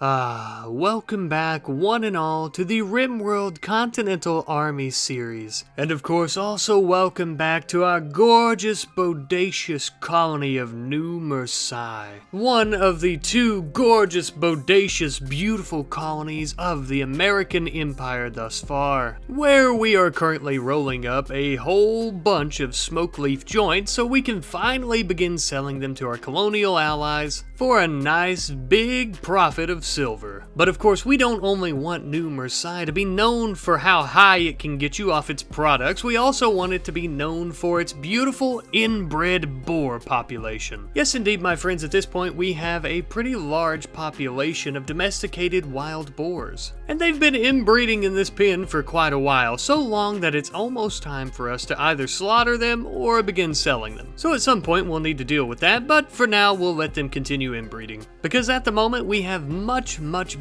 Welcome back one and all to the RimWorld Continental Army series. And of course also welcome back to our gorgeous, bodacious colony of New Marseille. One of the two gorgeous, bodacious, beautiful colonies of the American Empire thus far. Where we are currently rolling up a whole bunch of smoke leaf joints so we can finally begin selling them to our colonial allies for a nice big profit of silver. But of course we don't only want New Marseille to be known for how high it can get you off its products, we also want it to be known for its beautiful inbred boar population. Yes indeed my friends, at this point we have a pretty large population of domesticated wild boars. And they've been inbreeding in this pen for quite a while, so long that it's almost time for us to either slaughter them or begin selling them. So at some point we'll need to deal with that, but for now we'll let them continue inbreeding. Because at the moment we have much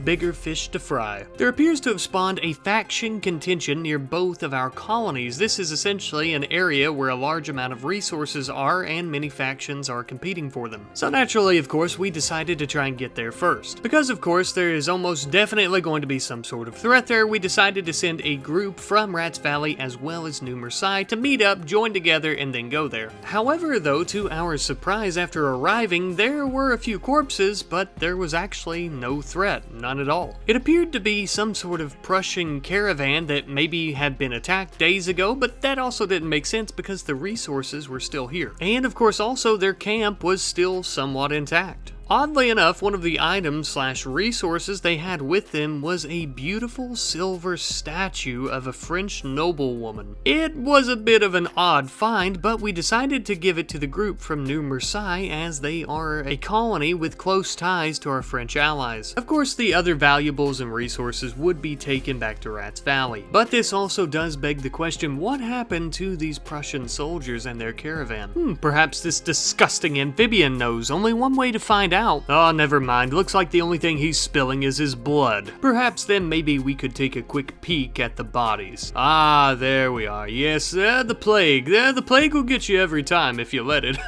bigger fish to fry. There appears to have spawned a faction contention near both of our colonies. This is essentially an area where a large amount of resources are and many factions are competing for them. So naturally, of course, we decided to try and get there first. Because of course there is almost definitely going to be some sort of threat there, we decided to send a group from Rats Valley as well as New Marseille to meet up, join together, and then go there. However though, to our surprise, after arriving, there were a few corpses, but there was actually no threat. None at all. It appeared to be some sort of Prussian caravan that maybe had been attacked days ago, but that also didn't make sense because the resources were still here. And of course also their camp was still somewhat intact. Oddly enough, one of the items/resources they had with them was a beautiful silver statue of a French noblewoman. It was a bit of an odd find, but we decided to give it to the group from New Marseille as they are a colony with close ties to our French allies. Of course, the other valuables and resources would be taken back to Rats Valley. But this also does beg the question, what happened to these Prussian soldiers and their caravan? Perhaps this disgusting amphibian knows. Only one way to find out. Oh, never mind. Looks like the only thing he's spilling is his blood. Perhaps then maybe we could take a quick peek at the bodies. Ah, there we are. Yes, the plague. The plague will get you every time if you let it.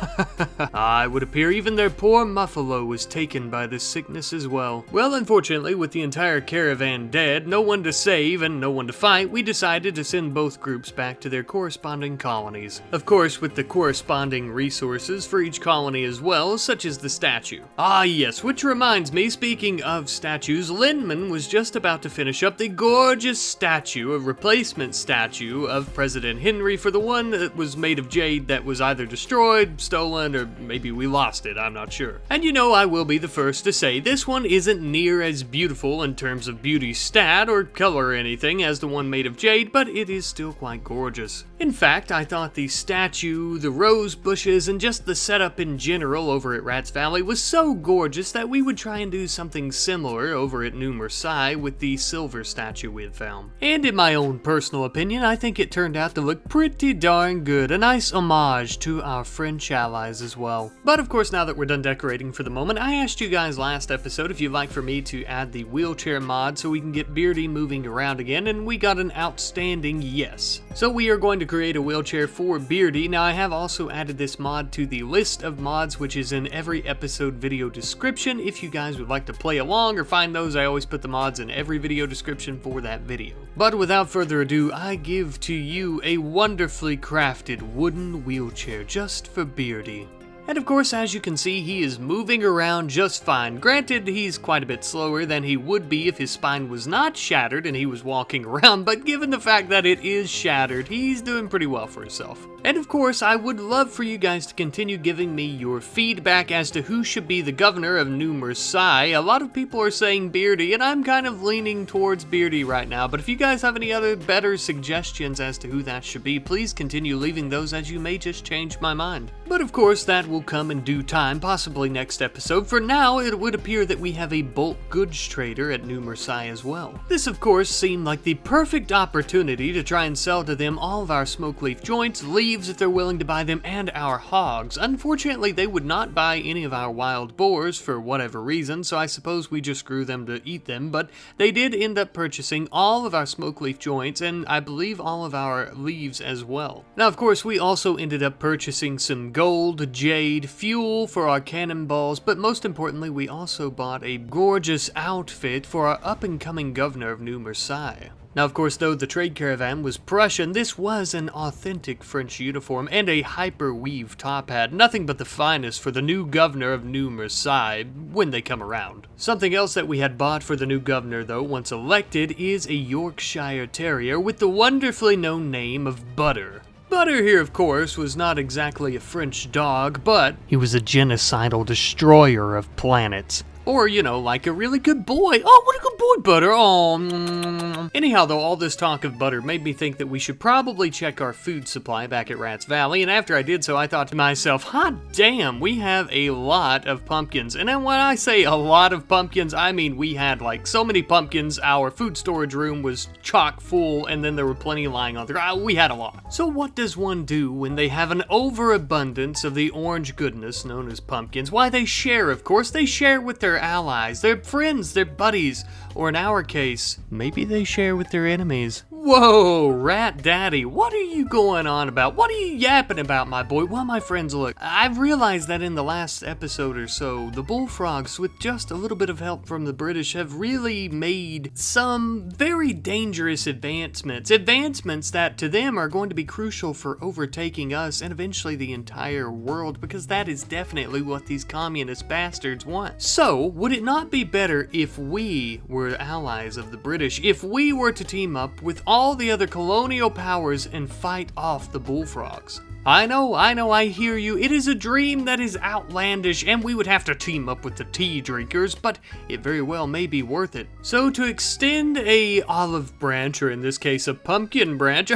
It would appear even their poor Muffalo was taken by this sickness as well. Well, unfortunately, with the entire caravan dead, no one to save and no one to fight, we decided to send both groups back to their corresponding colonies. Of course, with the corresponding resources for each colony as well, such as the statue. Ah yes, which reminds me, speaking of statues, Lindman was just about to finish up the gorgeous statue, a replacement statue of President Henry for the one that was made of jade that was either destroyed, stolen, or maybe we lost it, I'm not sure. And you know, I will be the first to say this one isn't near as beautiful in terms of beauty stat or color or anything as the one made of jade, but it is still quite gorgeous. In fact, I thought the statue, the rose bushes, and just the setup in general over at Rats Valley was so gorgeous that we would try and do something similar over at New Marseille with the silver statue we had found. And in my own personal opinion, I think it turned out to look pretty darn good, a nice homage to our French allies as well. But of course, now that we're done decorating for the moment, I asked you guys last episode if you'd like for me to add the wheelchair mod so we can get Beardy moving around again, and we got an outstanding yes. So we are going to create a wheelchair for Beardy. Now I have also added this mod to the list of mods, which is in every episode video description. If you guys would like to play along or find those, I always put the mods in every video description for that video. But without further ado, I give to you a wonderfully crafted wooden wheelchair just for Beardy. And of course, as you can see, he is moving around just fine. Granted, he's quite a bit slower than he would be if his spine was not shattered and he was walking around, but given the fact that it is shattered, he's doing pretty well for himself. And of course, I would love for you guys to continue giving me your feedback as to who should be the governor of New Marseille. A lot of people are saying Beardy, and I'm kind of leaning towards Beardy right now, but if you guys have any other better suggestions as to who that should be, please continue leaving those, as you may just change my mind. But of course, that will come in due time, possibly next episode. For now, it would appear that we have a bulk goods trader at New Marseille as well. This of course seemed like the perfect opportunity to try and sell to them all of our smoke leaf joints, leaves, leaves if they're willing to buy them, and our hogs. Unfortunately, they would not buy any of our wild boars for whatever reason, so I suppose we just grew them to eat them, but they did end up purchasing all of our smoke leaf joints, and I believe all of our leaves as well. Now, of course, we also ended up purchasing some gold, jade, fuel for our cannonballs, but most importantly, we also bought a gorgeous outfit for our up-and-coming governor of New Marseille. Now, of course, though the trade caravan was Prussian, this was an authentic French uniform and a hyper-weave top hat, nothing but the finest for the new governor of New Marseille when they come around. Something else that we had bought for the new governor, though, once elected, is a Yorkshire Terrier with the wonderfully known name of Butter. Butter here, of course, was not exactly a French dog, but he was a genocidal destroyer of planets. Or, you know, like a really good boy. Oh, what a good boy, Butter. Oh. Anyhow, though, all this talk of Butter made me think that we should probably check our food supply back at Rats Valley, and after I did so, I thought to myself, hot damn, we have a lot of pumpkins. And then when I say a lot of pumpkins, I mean we had like so many pumpkins, our food storage room was chock full, and then there were plenty lying on the ground. We had a lot. So what does one do when they have an overabundance of the orange goodness known as pumpkins? Why, they share, of course. They share with their allies, their friends, their buddies, or in our case, maybe they share with their enemies. Whoa, Rat Daddy, what are you going on about? What are you yapping about, my boy? Well, my friends, look, I've realized that in the last episode or so, the bullfrogs, with just a little bit of help from the British, have really made some very dangerous advancements. Advancements that to them are going to be crucial for overtaking us and eventually the entire world, because that is definitely what these communist bastards want. So, would it not be better if we were allies of the British, if we were to team up with all the other colonial powers and fight off the bullfrogs? I know, I hear you. It is a dream that is outlandish, and we would have to team up with the tea drinkers, but it very well may be worth it. So to extend a olive branch, or in this case a pumpkin branch,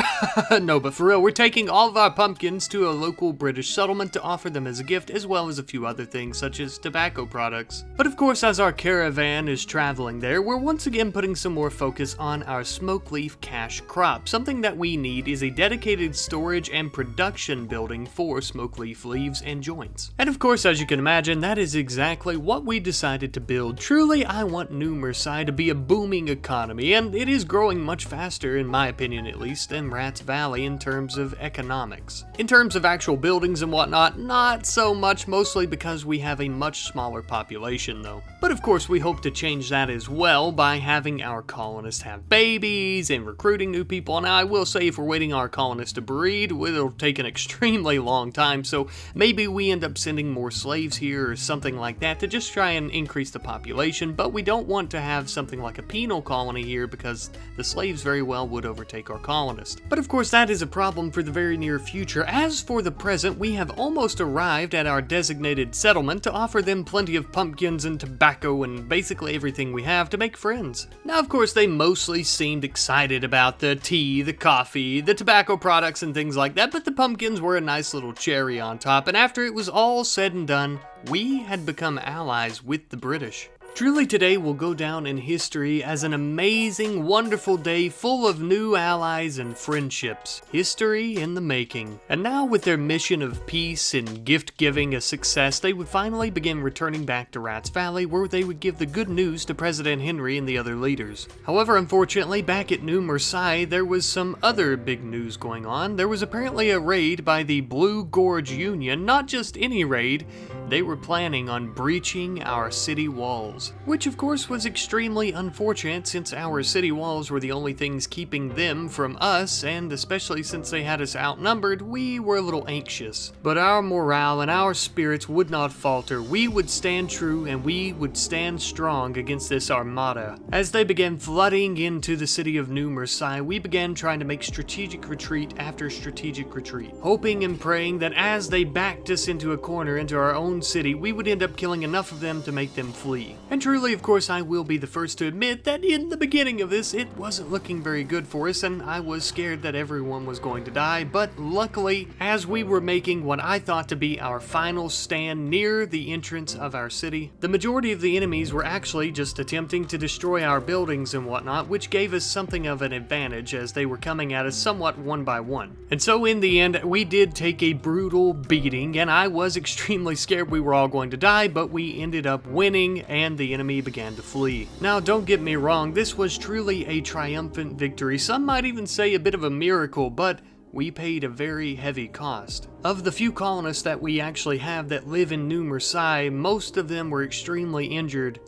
no, but for real, we're taking all of our pumpkins to a local British settlement to offer them as a gift, as well as a few other things such as tobacco products. But of course, as our caravan is traveling there, we're once again putting some more focus on our smoke leaf cash crop. Something that we need is a dedicated storage and production building for smoke leaf leaves and joints. And of course, as you can imagine, that is exactly what we decided to build. Truly, I want New Marseille to be a booming economy, and it is growing much faster, in my opinion at least, than Rats Valley in terms of economics. In terms of actual buildings and whatnot, not so much, mostly because we have a much smaller population though. But of course, we hope to change that as well by having our colonists have babies and recruiting new people. Now, I will say, if we're waiting our colonists to breed, it'll take an extremely long time, so maybe we end up sending more slaves here or something like that to just try and increase the population, but we don't want to have something like a penal colony here because the slaves very well would overtake our colonists. But of course, that is a problem for the very near future. As for the present, we have almost arrived at our designated settlement to offer them plenty of pumpkins and tobacco and basically everything we have to make friends. Now, of course, they mostly seemed excited about the tea, the coffee, the tobacco products and things like that, but the pumpkins were a nice little cherry on top, and after it was all said and done, we had become allies with the British. Truly, today will go down in history as an amazing, wonderful day full of new allies and friendships. History in the making. And now, with their mission of peace and gift-giving a success, they would finally begin returning back to Rats Valley, where they would give the good news to President Henry and the other leaders. However, unfortunately, back at New Marseille, there was some other big news going on. There was apparently a raid by the Blue Gorge Union, not just any raid. They were planning on breaching our city walls, which of course was extremely unfortunate since our city walls were the only things keeping them from us, and especially since they had us outnumbered, we were a little anxious. But our morale and our spirits would not falter. We would stand true and we would stand strong against this armada. As they began flooding into the city of New Marseille, we began trying to make strategic retreat after strategic retreat, hoping and praying that as they backed us into a corner into our own city, we would end up killing enough of them to make them flee. And truly, of course, I will be the first to admit that in the beginning of this, it wasn't looking very good for us, and I was scared that everyone was going to die, but luckily, as we were making what I thought to be our final stand near the entrance of our city, the majority of the enemies were actually just attempting to destroy our buildings and whatnot, which gave us something of an advantage as they were coming at us somewhat one by one. And so in the end, we did take a brutal beating, and I was extremely scared we were all going to die, but we ended up winning, and the enemy began to flee. Now, don't get me wrong, this was truly a triumphant victory. Some might even say a bit of a miracle, but we paid a very heavy cost. Of the few colonists that we actually have that live in New Marseille, most of them were extremely injured,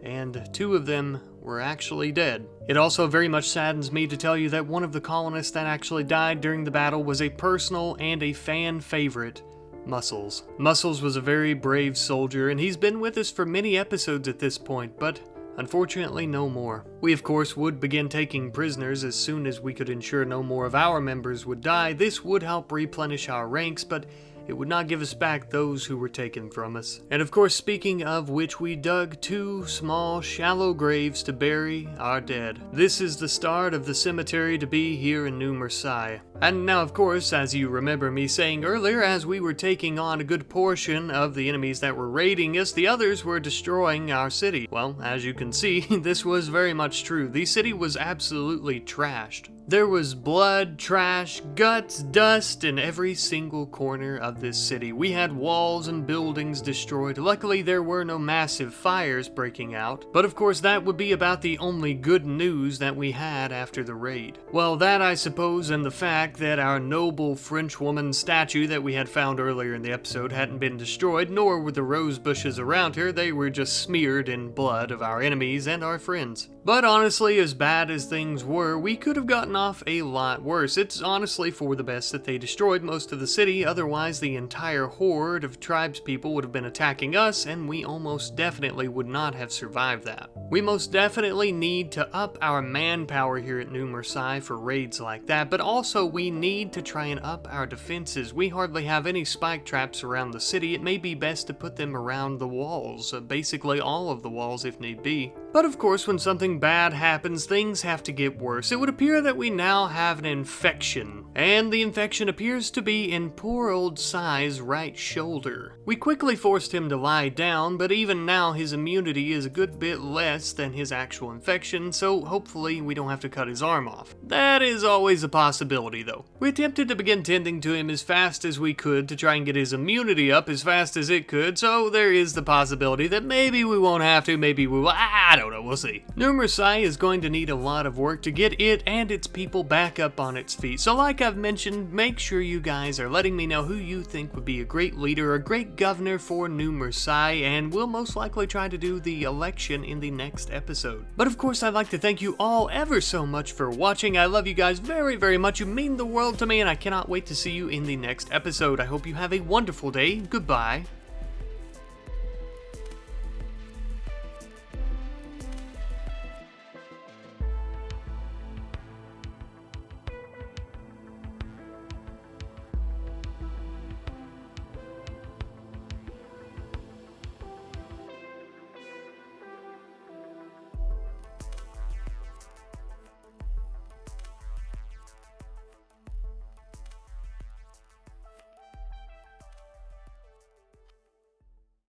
and 2 of them were actually dead. It also very much saddens me to tell you that one of the colonists that actually died during the battle was a personal and a fan favorite, Muscles. Muscles was a very brave soldier, and he's been with us for many episodes at this point, but unfortunately no more. We of course would begin taking prisoners as soon as we could ensure no more of our members would die. This would help replenish our ranks, but it would not give us back those who were taken from us. And of course, speaking of which, we dug 2 small, shallow graves to bury our dead. This is the start of the cemetery to be here in New Marseille. And now, of course, as you remember me saying earlier, as we were taking on a good portion of the enemies that were raiding us, the others were destroying our city. Well, as you can see, this was very much true. The city was absolutely trashed. There was blood, trash, guts, dust in every single corner of this city. We had walls and buildings destroyed. Luckily, there were no massive fires breaking out, but of course that would be about the only good news that we had after the raid. Well, that I suppose, and the fact that our noble Frenchwoman statue that we had found earlier in the episode hadn't been destroyed, nor were the rose bushes around her. They were just smeared in blood of our enemies and our friends. But honestly, as bad as things were, we could have gotten off a lot worse. It's honestly for the best that they destroyed most of the city, otherwise the entire horde of tribespeople would have been attacking us, and we almost definitely would not have survived that. We most definitely need to up our manpower here at New Marseille for raids like that, but also we need to try and up our defenses. We hardly have any spike traps around the city. It may be best to put them around the walls, basically all of the walls if need be. But of course, when something bad happens, things have to get worse. It would appear that we now have an infection, and the infection appears to be in poor old Sai's right shoulder. We quickly forced him to lie down, but even now his immunity is a good bit less than his actual infection, so hopefully we don't have to cut his arm off. That is always a possibility though. We attempted to begin tending to him as fast as we could to try and get his immunity up as fast as it could, so there is the possibility that maybe we won't have to, maybe we will. I don't know, we'll see. New Marseille is going to need a lot of work to get it and its people back up on its feet. So like I've mentioned, make sure you guys are letting me know who you think would be a great leader, a great governor for New Marseille, and we'll most likely try to do the election in the next episode. But of course, I'd like to thank you all ever so much for watching. I love you guys very, very much. You mean the world to me, and I cannot wait to see you in the next episode. I hope you have a wonderful day. Goodbye.